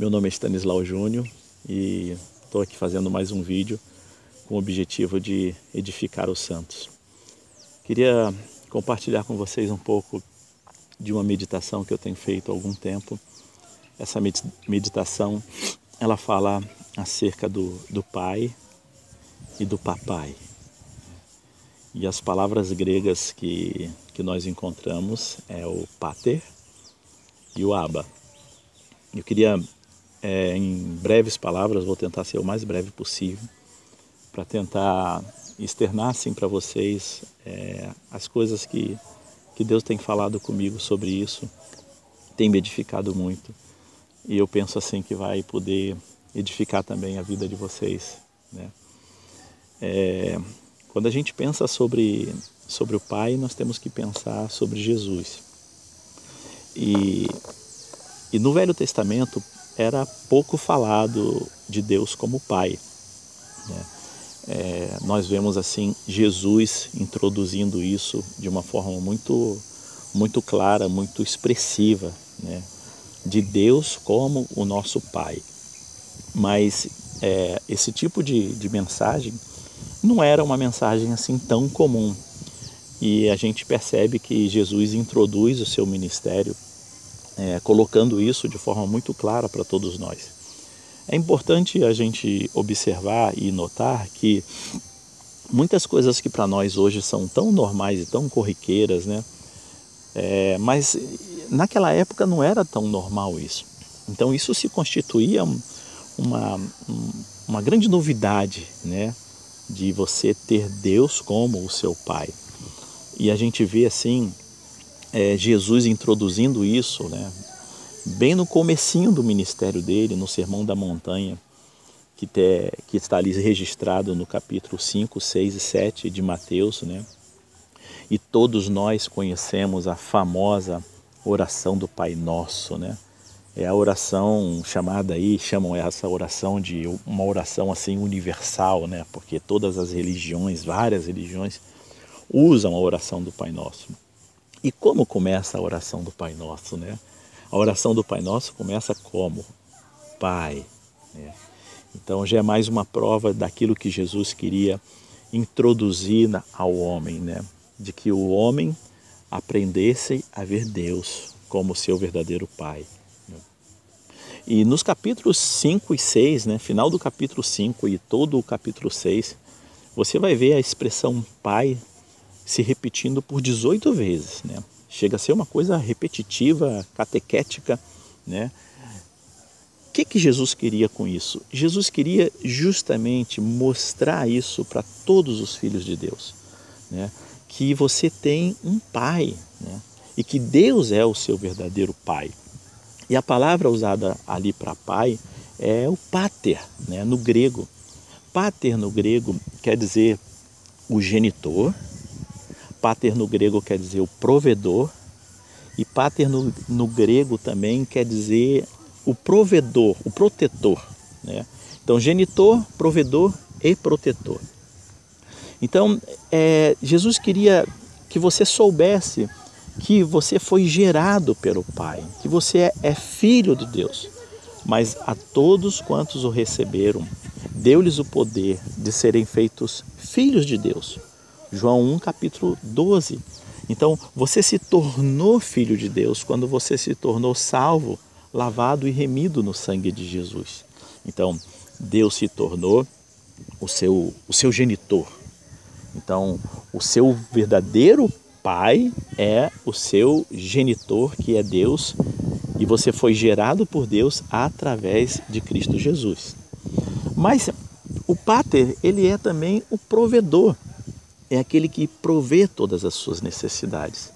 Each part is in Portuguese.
Meu nome é Stanislau Júnior e estou aqui fazendo mais um vídeo com o objetivo de edificar os santos. Queria compartilhar com vocês um pouco de uma meditação que eu tenho feito há algum tempo. Essa meditação, ela fala acerca do pai e do papai. E as palavras gregas que nós encontramos é o pater e o abba. Eu queria, em breves palavras, vou tentar ser o mais breve possível, para tentar externar assim para vocês as coisas que Deus tem falado comigo sobre isso, tem me edificado muito. E eu penso assim que vai poder edificar também a vida de vocês, né? Quando a gente pensa sobre o Pai, nós temos que pensar sobre Jesus. E no Velho Testamento era pouco falado de Deus como Pai, né? Nós vemos assim Jesus introduzindo isso de uma forma muito clara, muito expressiva, né? De Deus como o nosso Pai. Mas esse tipo de mensagem não era uma mensagem assim tão comum. E a gente percebe que Jesus introduz o seu ministério colocando isso de forma muito clara para todos nós. É importante a gente observar e notar que muitas coisas que para nós hoje são tão normais e tão corriqueiras, né? Mas naquela época não era tão normal isso. Então isso se constituía uma grande novidade, né? De você ter Deus como o seu Pai. E a gente vê assim Jesus introduzindo isso, né? Bem no comecinho do ministério dele, no Sermão da Montanha, que está ali registrado no capítulo 5, 6 e 7 de Mateus, né? E todos nós conhecemos a famosa oração do Pai Nosso, né? É a oração chamada aí, chamam essa oração de uma oração assim universal, né? Porque todas as religiões, várias religiões, usam a oração do Pai Nosso. E como começa a oração do Pai Nosso, né? A oração do Pai Nosso começa como? Pai, né? Então já é mais uma prova daquilo que Jesus queria introduzir ao homem, né? De que o homem aprendesse a ver Deus como seu verdadeiro Pai. E nos capítulos 5 e 6, né? Final do capítulo 5 e todo o capítulo 6, você vai ver a expressão Pai se repetindo por 18 vezes, né? Chega a ser uma coisa repetitiva, catequética, né? O que Jesus queria com isso? Jesus queria justamente mostrar isso para todos os filhos de Deus, né? Que você tem um Pai, né? E que Deus é o seu verdadeiro Pai. E a palavra usada ali para Pai é o pater, né? No grego. Pater no grego quer dizer o genitor. Pater no grego quer dizer o provedor, e pater no grego também quer dizer o provedor, o protetor, né? Então, genitor, provedor e protetor. Então, Jesus queria que você soubesse que você foi gerado pelo Pai, que você é filho de Deus, mas a todos quantos o receberam, deu-lhes o poder de serem feitos filhos de Deus. João 1, capítulo 12. Então, você se tornou filho de Deus quando você se tornou salvo, lavado e remido no sangue de Jesus. Então, Deus se tornou o seu genitor. Então, o seu verdadeiro Pai é o seu genitor, que é Deus, e você foi gerado por Deus através de Cristo Jesus. Mas o Pater, ele é também o provedor. É aquele que provê todas as suas necessidades.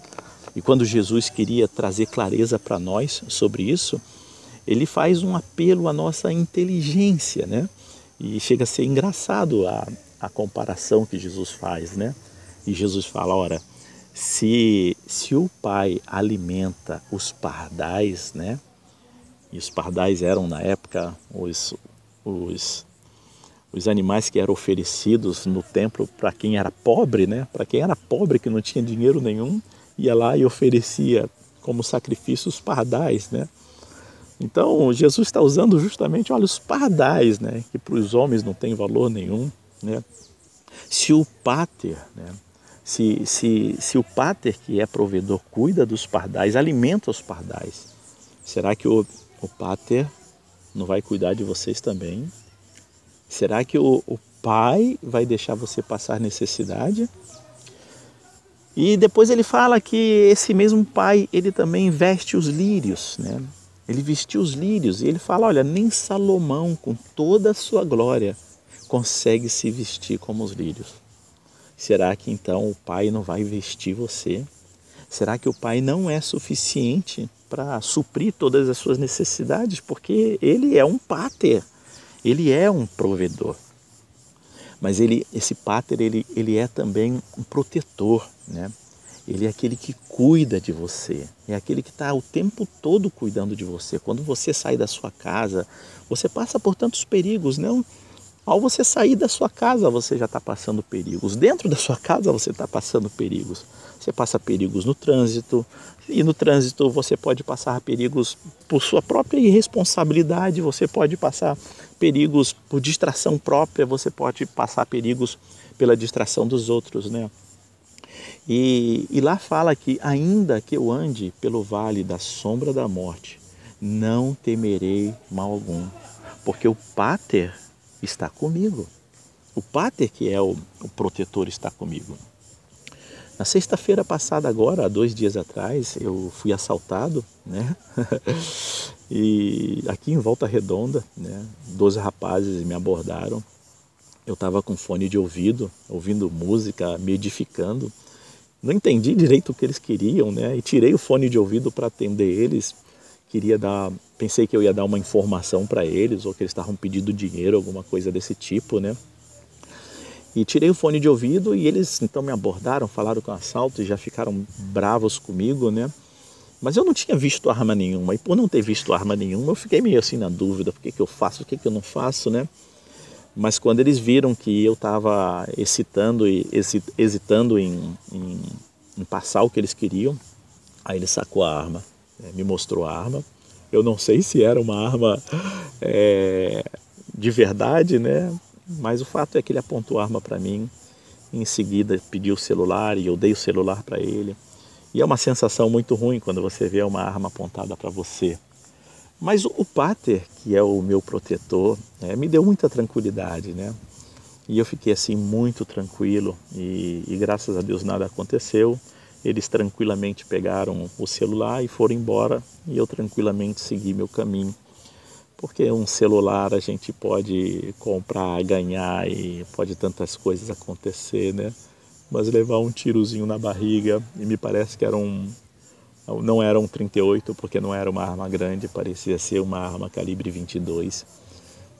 E quando Jesus queria trazer clareza para nós sobre isso, ele faz um apelo à nossa inteligência, né? E chega a ser engraçado a comparação que Jesus faz, né? E Jesus fala, ora, se o Pai alimenta os pardais, né? E os pardais eram na época os animais que eram oferecidos no templo para quem era pobre, né? Para quem era pobre, que não tinha dinheiro nenhum, ia lá e oferecia como sacrifício os pardais, né? Então, Jesus está usando justamente, olha, os pardais, né, que para os homens não tem valor nenhum, né? Se o Pater, né, se o Pater que é provedor cuida dos pardais, alimenta os pardais, será que o Pater não vai cuidar de vocês também? Será que o Pai vai deixar você passar necessidade? E depois ele fala que esse mesmo Pai, ele também veste os lírios, né? Ele vestiu os lírios e ele fala, olha, nem Salomão, com toda a sua glória, consegue se vestir como os lírios. Será que então o Pai não vai vestir você? Será que o Pai não é suficiente para suprir todas as suas necessidades? Porque ele é um Pater, ele é um provedor. Mas esse Pater, ele é também um protetor, né? Ele é aquele que cuida de você, é aquele que está o tempo todo cuidando de você. Quando você sai da sua casa, você passa por tantos perigos, não? Ao você sair da sua casa, você já está passando perigos. Dentro da sua casa, você está passando perigos. Você passa perigos no trânsito, e no trânsito você pode passar perigos por sua própria irresponsabilidade, você pode passar perigos por distração própria, você pode passar perigos pela distração dos outros, né? E lá fala que ainda que eu ande pelo vale da sombra da morte, não temerei mal algum, porque o Pater está comigo. O Pater, que é o protetor, está comigo. Na sexta-feira passada agora, há 2 dias atrás, eu fui assaltado, né? E aqui em Volta Redonda, né? 12 rapazes me abordaram. Eu estava com fone de ouvido, ouvindo música, me edificando. Não entendi direito o que eles queriam, né? E tirei o fone de ouvido para atender eles. Pensei que eu ia dar uma informação para eles, ou que eles estavam pedindo dinheiro, alguma coisa desse tipo, né? E tirei o fone de ouvido e eles então me abordaram, falaram com assalto e já ficaram bravos comigo, né? Mas eu não tinha visto arma nenhuma, e por não ter visto arma nenhuma, eu fiquei meio assim na dúvida, o que eu faço, o que eu não faço, né? Mas quando eles viram que eu estava hesitando em passar o que eles queriam, aí ele sacou a arma, me mostrou a arma. Eu não sei se era uma arma de verdade, né? Mas o fato é que ele apontou a arma para mim, e em seguida pediu o celular e eu dei o celular para ele. E é uma sensação muito ruim quando você vê uma arma apontada para você. Mas o Pater, que é o meu protetor, me deu muita tranquilidade, né? E eu fiquei assim muito tranquilo e graças a Deus nada aconteceu. Eles tranquilamente pegaram o celular e foram embora e eu tranquilamente segui meu caminho. Porque um celular a gente pode comprar, ganhar e pode tantas coisas acontecer, né? Mas levar um tirozinho na barriga, e me parece que não era um 38, porque não era uma arma grande, parecia ser uma arma calibre 22.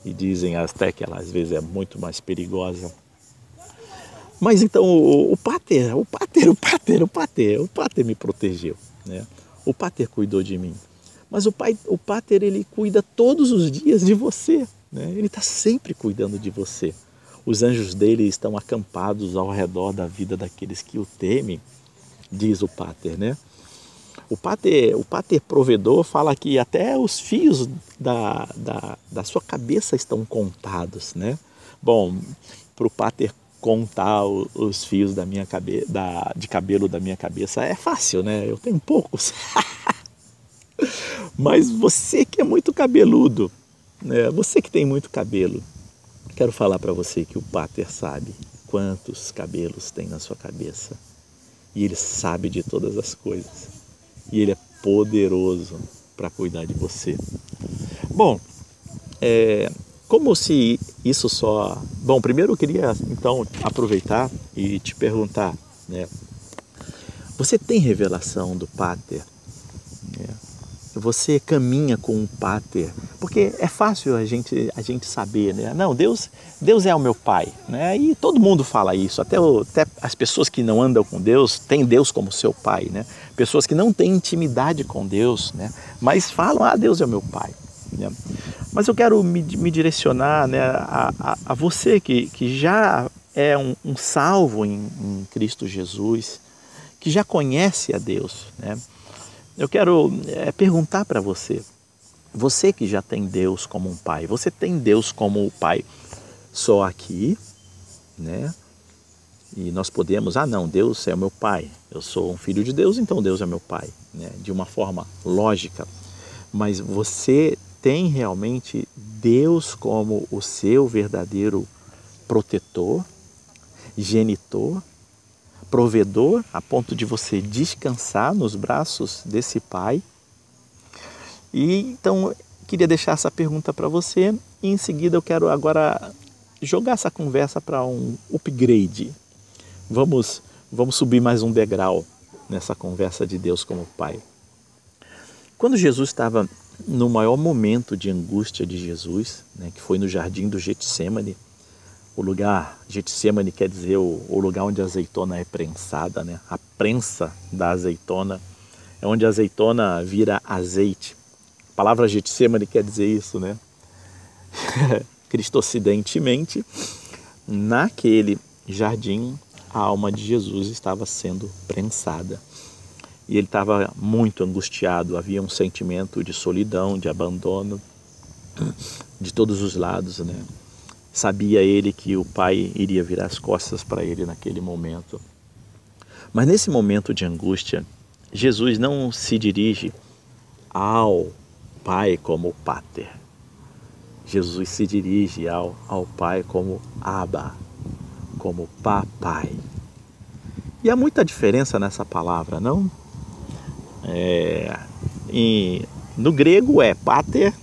E dizem até que ela às vezes é muito mais perigosa. Mas então o Pater me protegeu, né? O Pater cuidou de mim. Mas o Pater, ele cuida todos os dias de você, né? Ele está sempre cuidando de você. Os anjos dele estão acampados ao redor da vida daqueles que o temem, diz o Pater, né? O Pater provedor fala que até os fios da sua cabeça estão contados, né? Bom, para o Pater contar os fios de cabelo da minha cabeça é fácil, né? Eu tenho poucos. Mas você que é muito cabeludo, né? Você que tem muito cabelo, quero falar para você que o Pater sabe quantos cabelos tem na sua cabeça. E ele sabe de todas as coisas. E ele é poderoso para cuidar de você. Bom, como se isso só... Bom, primeiro eu queria então aproveitar e te perguntar, né? Você tem revelação do Pater? Você caminha com o Pater? Porque é fácil a gente saber, né? Não, Deus é o meu Pai, né? E todo mundo fala isso, até as pessoas que não andam com Deus têm Deus como seu Pai, né? Pessoas que não têm intimidade com Deus, né? Mas falam, Deus é o meu Pai, né? Mas eu quero me direcionar, né, a você que já é um salvo em Cristo Jesus, que já conhece a Deus, né? Eu quero perguntar para você, Você que já tem Deus como um pai, você tem Deus como o pai só aqui, né? E nós podemos, não, Deus é o meu pai, eu sou um filho de Deus, então Deus é meu pai, né? De uma forma lógica. Mas você tem realmente Deus como o seu verdadeiro protetor, genitor, provedor, a ponto de você descansar nos braços desse pai. E então, queria deixar essa pergunta para você e em seguida eu quero agora jogar essa conversa para um upgrade. Vamos subir mais um degrau nessa conversa de Deus como Pai. Quando Jesus estava no maior momento de angústia de Jesus, né, que foi no jardim do Getsêmani, o lugar, Getsêmani quer dizer o lugar onde a azeitona é prensada, né? A prensa da azeitona é onde a azeitona vira azeite. A palavra Getsêmani quer dizer isso, né? Cristocidentemente, naquele jardim, a alma de Jesus estava sendo prensada. E ele estava muito angustiado, havia um sentimento de solidão, de abandono, de todos os lados, né? Sabia ele que o Pai iria virar as costas para ele naquele momento. Mas nesse momento de angústia, Jesus não se dirige ao Pai como Pater. Jesus se dirige ao Pai como Abba, como Papai. E há muita diferença nessa palavra, não? No grego é Pater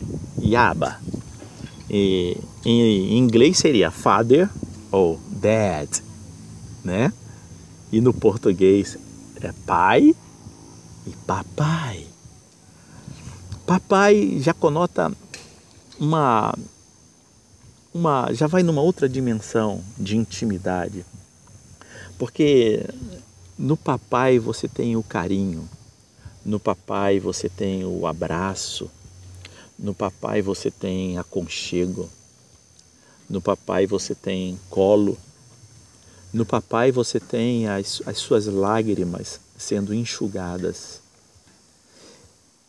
e Abba. E em inglês seria Father ou Dad, né? E no português é Pai e Papai. Papai já conota já vai numa outra dimensão de intimidade. Porque no papai você tem o carinho, no papai você tem o abraço, no papai você tem aconchego, no papai você tem colo, no papai você tem as suas lágrimas sendo enxugadas.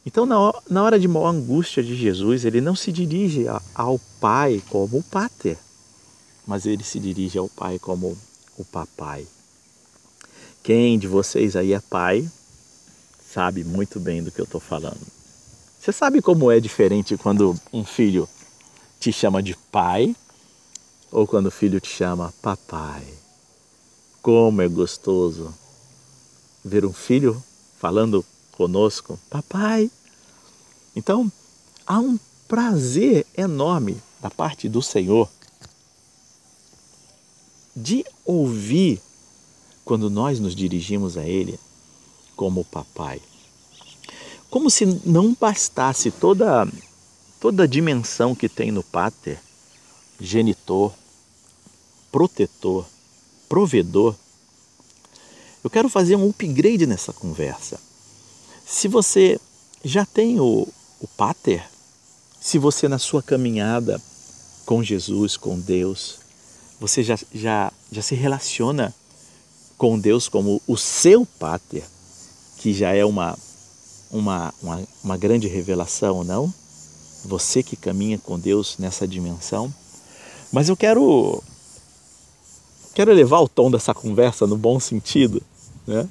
Então, na hora de maior angústia de Jesus, ele não se dirige ao Pai como o Pater, mas ele se dirige ao Pai como o Papai. Quem de vocês aí é pai, sabe muito bem do que eu estou falando. Você sabe como é diferente quando um filho te chama de pai ou quando o filho te chama papai? Como é gostoso ver um filho falando conosco, papai. Então, há um prazer enorme da parte do Senhor de ouvir quando nós nos dirigimos a Ele como papai. Como se não bastasse toda a dimensão que tem no Pater, genitor, protetor, provedor. Eu quero fazer um upgrade nessa conversa. Se você já tem o Pater, se você na sua caminhada com Jesus, com Deus, você já se relaciona com Deus como o seu Pater, que já é uma grande revelação, não? Você que caminha com Deus nessa dimensão. Mas eu quero elevar o tom dessa conversa no bom sentido, né?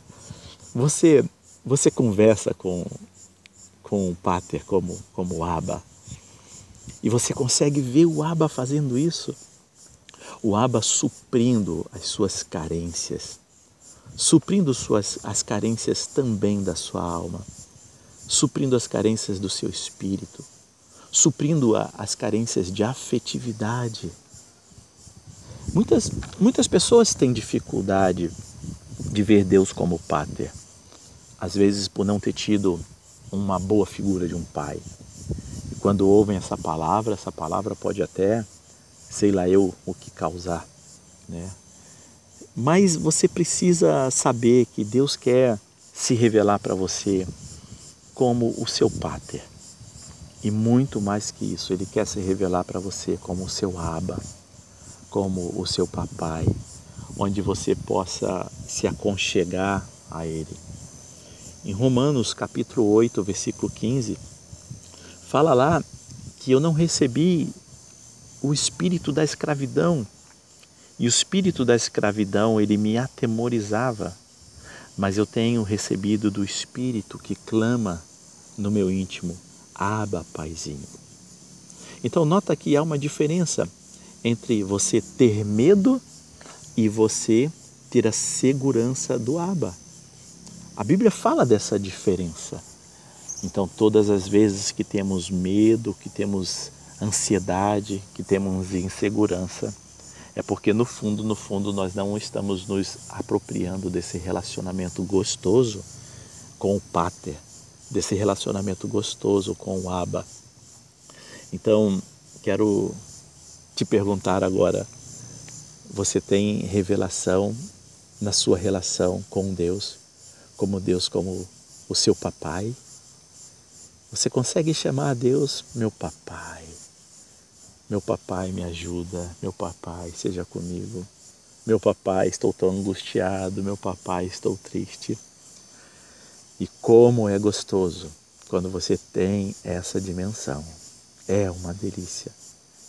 Você conversa com o Pater como o Abba, e você consegue ver o Abba fazendo isso. O Abba suprindo as suas carências, suprindo as carências também da sua alma, suprindo as carências do seu espírito, suprindo as carências de afetividade. Muitas pessoas têm dificuldade de ver Deus como Pater, às vezes por não ter tido uma boa figura de um pai. E quando ouvem essa palavra pode até, sei lá eu, o que causar, né? Mas você precisa saber que Deus quer se revelar para você como o seu Pater. E muito mais que isso, Ele quer se revelar para você como o seu Abba, como o seu papai, onde você possa se aconchegar a Ele. Em Romanos capítulo 8, versículo 15, Fala lá que eu não recebi o espírito da escravidão. E o espírito da escravidão, ele me atemorizava. Mas eu tenho recebido do Espírito que clama no meu íntimo, Abba, Paizinho. Então nota que há uma diferença entre você ter medo e você ter a segurança do Abba. A Bíblia fala dessa diferença. Então todas as vezes que temos medo, que temos ansiedade, que temos insegurança, é porque no fundo, nós não estamos nos apropriando desse relacionamento gostoso com o Pater, desse relacionamento gostoso com o Abba. Então, quero te perguntar agora, você tem revelação na sua relação com Deus, como o seu papai? Você consegue chamar a Deus meu papai? Meu papai, me ajuda, meu papai, seja comigo. Meu papai, estou tão angustiado, meu papai, estou triste. E como é gostoso quando você tem essa dimensão. É uma delícia.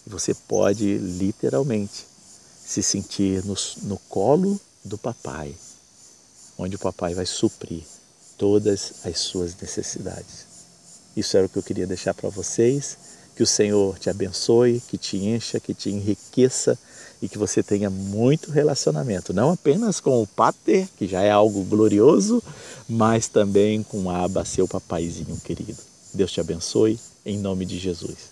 Você pode literalmente se sentir no colo do papai, onde o papai vai suprir todas as suas necessidades. Isso era o que eu queria deixar para vocês. Que o Senhor te abençoe, que te encha, que te enriqueça e que você tenha muito relacionamento, não apenas com o Pater, que já é algo glorioso, mas também com o Abba, seu papaizinho querido. Deus te abençoe, em nome de Jesus.